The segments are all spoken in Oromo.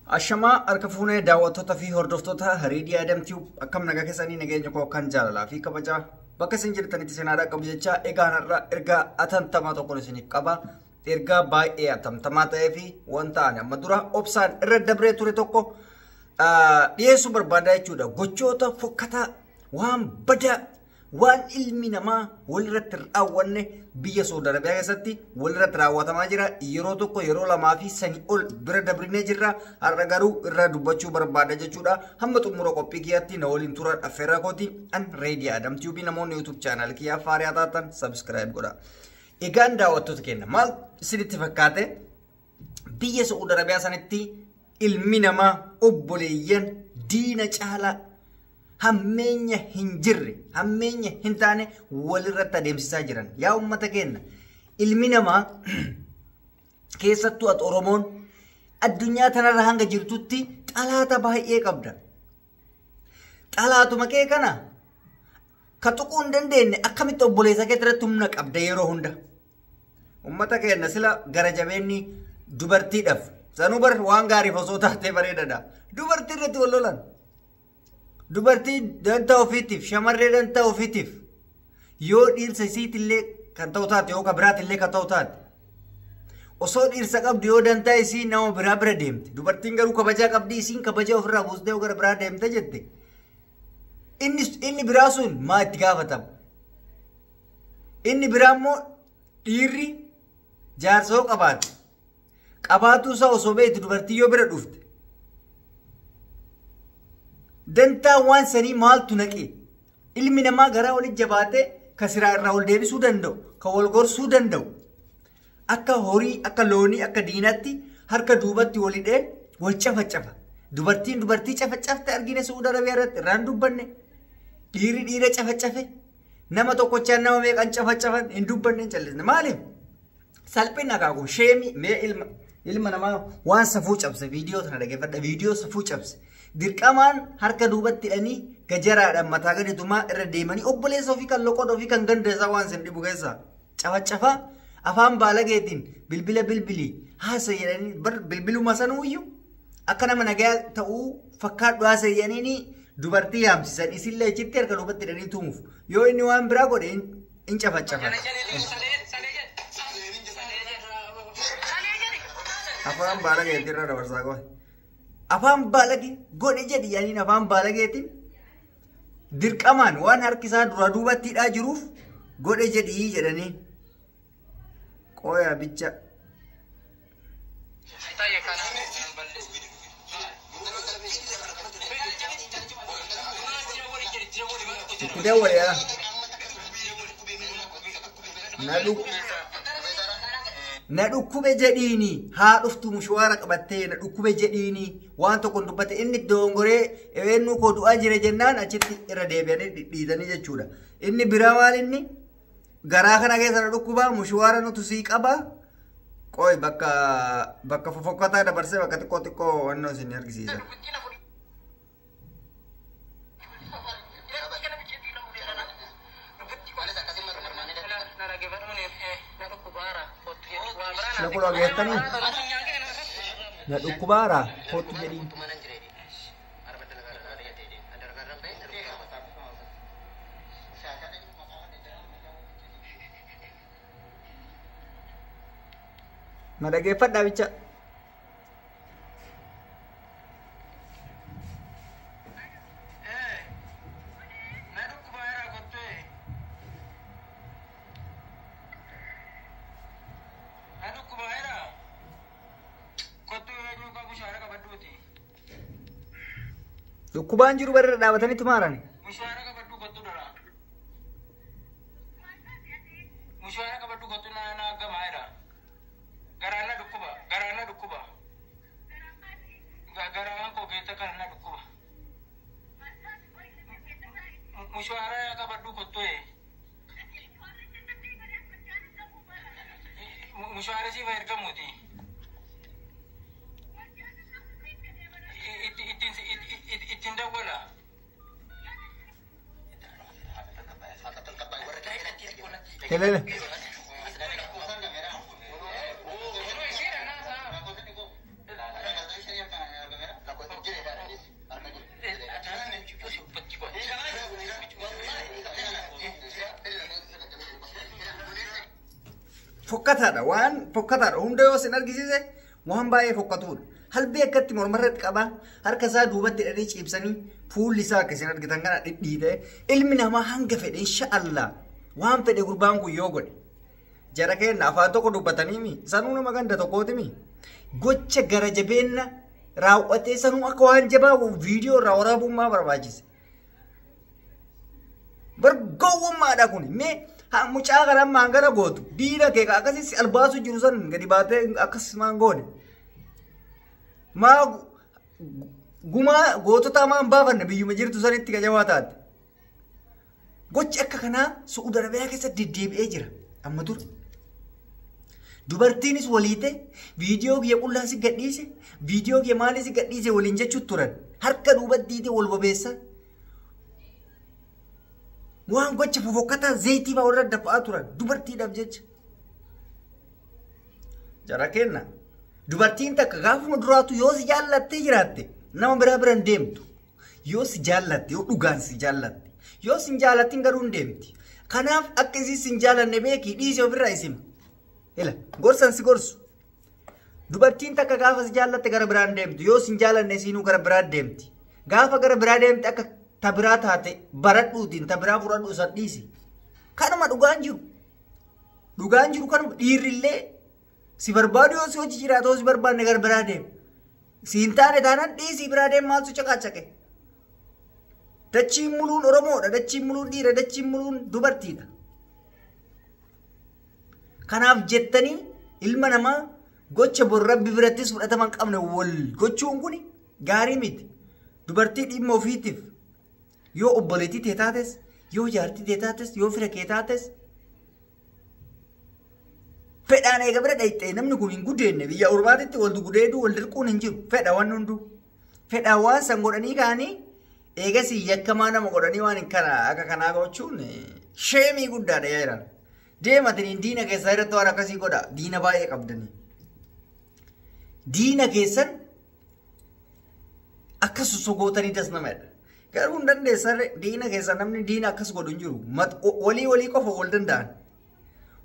Ashamaa harka fuunee daawwattoota fi hordoftoota hariidii Adamtiyu akkam nagaa keessanii nageenya koo kan jaalalaa fi kabajaa bakka isin jirtanitti seenaadhaa qabu jecha egaa har'a ergaa atantamaa tokko isiniif qaba. Ergaa baay'ee atantamaa ta'ee fi wanta ani amma dura obsaan irra dabree ture tokko dhiyeessuu barbaada jechuudha. Gochoota fokkataa waan badaa waan ilmi namaa walirratti raawwanne biyya saudi-arabiyyaa keessatti walirratti raawwatamaa jira. Yeroo tokko yeroo lamaa fi sanii ol bira dabrinee jirra. Har'a garuu irraa dubbachuu barbaada jechuudha. Hamma xumura qophii kiyyaatti na waliin turan affeerraa kooti an reedii Adamtiyu namoonni YouTube channel kiyyaa faariyaa taatan subscribe godha. Egaan daawwattoota keenya maal isinitti fakkaate biyya saudi-arabiyyaa sanitti ilmi namaa obboleeyyan diina caalaa hammeenya hin jirre hammeenya hin taane walirratti adeemsisaa jiran. Yaa ummata keenya ilmi namaa keessattuu Oromoon addunyaa tanarra hanga jirtutti xalaata baay'ee qabda. Xalaatuma kee kana ka tuquu hin dandeenye akkamitti obboleessa kee irratti humna qabda yeroo hunda. Ummata keenya sila gara jabeenni dubartiidhaaf sanuu bar waan gaariif osoo taatee bareedadha. Dubartii irratti wal lolan. Dubartii dantaa ofiitiif shamarree dantaa ofiitiif yoo dhiirsa isiitillee kan ta'u taate yoo ka biraatillee kan ta'u taate osoo dhiirsa qabdu yoo dantaa isii nama biraa bira deemte dubartiin garuu kabajaa qabdi isiin kabajaa ofirraa buustee gara biraa deemte jette inni biraa sun maa itti gaafatama? Inni biraa immoo dhiirri jaarsoo qabaatuu isaa osoo beektu dubartii yoo bira dhufte dantaa waan sanii maaltu naqee ilmi namaa garaa walitti jabaatee ka siraa irraa ol deebisuu danda'u ka wal gorsuu danda'u akka horii akka loonii akka diinatti harka duubatti walidhee wal cafacafa. Dubartiin dubartii cafacafte argine saudi-arabiyyaa irratti irraan dubbanne dhiirri dhiira cafacafe nama tokkochaan nama meeqan cafacafan hin dubbanne hin callisne. Maaliif salphina kaakuun sheemii mee ilma namaa waan safuu cabse viidiyoo tana dhaggeeffadha viidiyoo safuu cabse. Dirqamaan harka duubatti hidhanii gajaraadhaan mataa gaditumaa irra deemanii obboleessa ofii kan loqoda ofii kan gandeessaa waan sin dhibu keessaa cafacafaa afaan baalageetiin bilbila bilbilii haasa jedhanii bilbiluma sanuuyyuu akka nama nagaa ta'uu fakkaadhu haasa jedhanii dubartii yaamsisan isillee achitti harka duubatti hidhanii tumuuf yoo inni waan biraa godhe in cafacafa. Afaan baalageetiin irra dabarsaa qofa. Afaan baalagee godhe jedhi yaaniin afaan baalageetiin dirqamaan waan harki isaa dura duubattiidhaa jiruuf godhe jedhii jedhanii qooyaa bicha. Itti daawwadhaa na dhukkube jedhiini haa dhuftu mushwaara qabattee na dhukkube jedhiini waan tokko dubbate inni dongoree eenyu koo du'aa jire jennaan achitti irra deebi'anii dhidhiitanii jechuudha. Inni biraa maal inni garaa kana keessa na dhukkubaa mushwaara nutu sii qabaa qooy bakka fofokkataa dabarsee bakka xiqqoo wannoo isin argisiisa. Na kulo agettanii na dhukkubaara kootu jedhiin. Na dhaggeeffadhaa bicha. Dhukkubaan jiru barra dhaabatanii tumaarani. Mushwaara qabaddu kottu dara. Mushwaara qabaddu kottu na gamaayra. Garaana dhukkuba. Garaan koo keessa kan na dhukkuba. Mushwaara qabaddu kottu mushwaara si ergamuuti. Ittiin dawwala. Kelele. fokkataadha waan fokkataadha hunda yoo sin argisiise waan baay'ee fokkatuudha. Halbii akkatti mormarratti qaba harka isaa duubatti hidhanii ciibsanii fuulli isaa akkasiin argitan kana dhidhiite ilmi namaa hanga fedhe inshaallah waan fedhe gurbaan kun yoo godhe jara kenna afaan tokko dubbatanii mi sanuu nama ganda tokkooti mi gocha gara jabeenya raawwatee sanuu akka waan jabaa viidiyoo irraa waraabummaa barbaachise. Bargowwummaadha kun mee mucaa kana maangara gootu diina kee akkasis albaasu jiru san gadi baatee akkas maangoone. Maa gumaa gootota maan baafanne biyyuma jirtu sanitti gajawaa taate. Gochi akka kanaa Saudi Arabiyaa keessatti deddeebi'ee jira amma dura. Dubartiinis waliite viidiyoo kiyya qullaa si gadhiise viidiyoo kiyya maalii si gadhiise waliin jechuutti turan harka duubatti wal bobeessa. Waan gocha fofokkataa zayitii baa warra dafa'aa turan dubartiidhaaf jecha. Jara kenna. Dubartiin takka gaafuma duraatu yoo si jaallattee jiraatte nama biraa biraan deemtu. Yoo si jaallatte yoo dhugaan si jaallatte yoo si jaallattiin garuu hin deemti. Kanaaf akka isii si jaallanne beekii dhiisee ofirraa isima. Ila gorsan si gorsu. Dubartiin takka gaafa si jaallatte gara biraan deemtu yoo si jaallanne siinuu gara biraan deemti. Gaafa gara biraa deemte akka tabiraa taate baradhuutiin tabiraa fudhadhu isa dhiisi. Kanuma dhugaan jiru. Dhugaan jiru kanuma dhiirrillee si barbaadu yoo si hojii jiraatu si barbaadne gara biraa deemu. Si hin taane taanaan dhiisii biraa deemu maaltu caqaacaqe. Dachiin muluun Oromoodha, dachiin muluun dhiira, dachiin muluun dubartiidha. Kanaaf jettanii ilma namaa gocha bor rabbi birattis fudhatama hin qabne wal gochuun kun gaarii miti. Dubartii dhimma ofiitiif yoo obboleettii tee taates, yoo jaartii tee taates, yoo fira kee taates fedhaan eega bira dhayxee namni kun hin gudeenne biyya ormaatitti wal gudeeduu wal dirquun hin jiru. Fedha waan hunduu. Fedhaan waan san godhanii kaanii eegasii yakkamaa nama godhanii waan hin kana akka kanaa gochuun sheemii guddaadha yaa jiran. Deematanii diina keessaa irratti waan akkasii godha. Diina baay'ee qabdanii. Diina keessan akkas sogootanii das namadha. Garuu hin dandeessan diina keessan namni diina akkas godhu hin jiru. Walii qofa wal danda'an.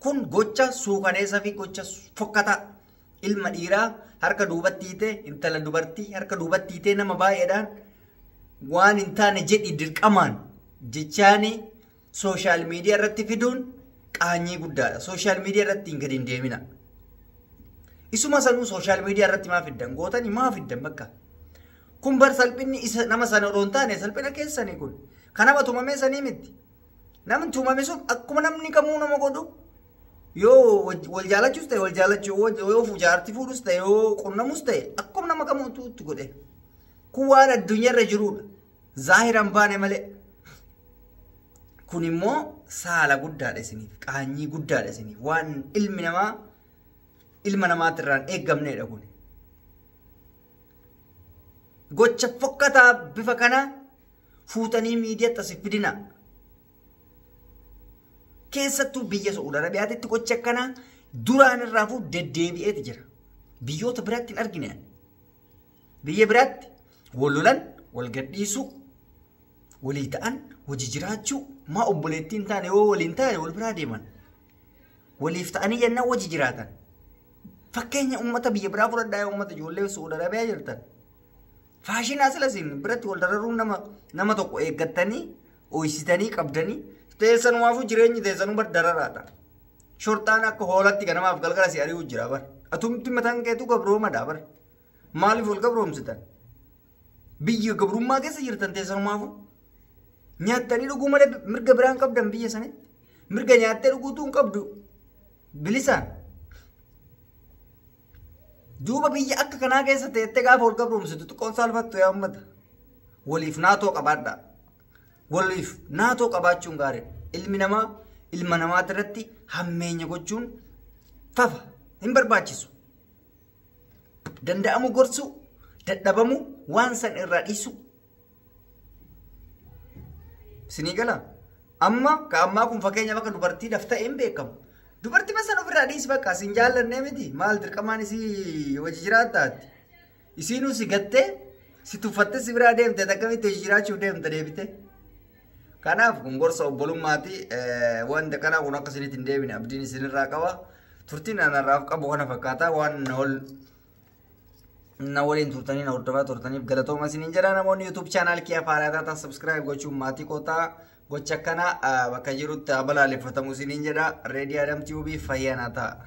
Kun gocha suukaneessa fi gocha fokkataa ilma dhiiraa harka duubatti hiitee intala dubartii harka duubatti hiitee nama baay'eedhaan waan hin taane jedhi dirqamaan jechaanii sooshaal miidiyaa irratti fiduun qaanyii guddaadha. Sooshaal miidiyaa irratti hin gadi hin deemina. Isuma sanuu sooshaal miidiyaa irratti maa fiddan gootanii maa fiddan bakka. Kun bar salphinni isa nama sana odoo hin taane salphina keessanii kun kanama tumamee sanii miti. Namni tumame sun akkuma namni kamuu nama godhu yoo wal jaalachuus ta'e wal jaalachuu yoo jaartii fuudhus ta'e yoo qunnamus ta'e akkuma nama kamuutu itti godhe. Kun waan addunyaarra jirudha. Zaahiraan baane malee. Kun immoo saala guddaadha isiniif qaanyii guddaadha isiniif waan ilmi namaa ilma namaatti irraan eeggamneedha kun. Gocha fokkataa bifa kana fuutanii miidiyaatti asii fidina. Keessattuu biyya Saudi Arabiyaatti gocha akkanaa duraan irraa fuudhu deddeebi'eeti jira. Biyyoota biraatti hin argine. Biyya biraatti wal lolan, wal gadhiisuu, walii ta'an, hojii jiraachuu, maa obboleettiin taane yoo waliin taane wal biraa deeman. Waliif ta'anii jennaan hojii jiraatan. Fakkeenya uummata biyya biraa fudhadhaa uummata ijoollee Saudi Arabiyaa jirtan. Faashinaa silasiin biratti wal dararuun nama tokko eeggattanii, ooyisitanii qabdanii teessanumaafuu jireenyi teessanuu bar dararaadha. Shortaan akka hoolatti ganamaaf galgala si ari'uu jira bar. Atumti mataan keetu gabroomadha bar. Maaliif wal gabroomsitan? Biyya gabrummaa keessa jirtan teessanumaafuu. Nyaattanii dhuguu malee mirga biraan qabdan biyya sanitti. Mirga nyaattee dhuguutuu hin qabdu. Bilisaan. Duuba biyya akka kanaa keessa teettee gaafa wal gabroomsitu xiqqoon saalfattu yaa uummata. Waliif naatoo qabaadha. Waliif naatoo qabaachuun gaariidha. Ilmi namaa ilma namaati irratti hammeenya gochuun fafa hin barbaachisu. Danda'amu gorsuu, dadhabamu waan san irraa dhiisu. Sinii gala. Amma ka ammaa kun fakkeenya bakka dubartiidhaaf ta'e hin beekamu. Dubartii masan ofirraa dhiisi bakka isin jaallannee miti. Maal dirqamaan isii hojii jiraattaatti. Isiinuu si gattee si tuffattee si biraa deemte akkamitti hojii jiraachuuf deemte deebite. Kanaaf kun gorsa obbolummaati wanta kana kun akka isinitti hin deebine abdiin isinirraa qaba. turtiin anarraaf qabu kana fakkaata waan na waliin turtanii na hordofaa turtaniif galatooma isiniin jedha namoonni YouTube channel kiyya faarataa subscribe gochuun maatii kootaa gocha kana bakka jirutti balaaleffatamu isiniin jedha Radio Adam TV fayyana ta'a.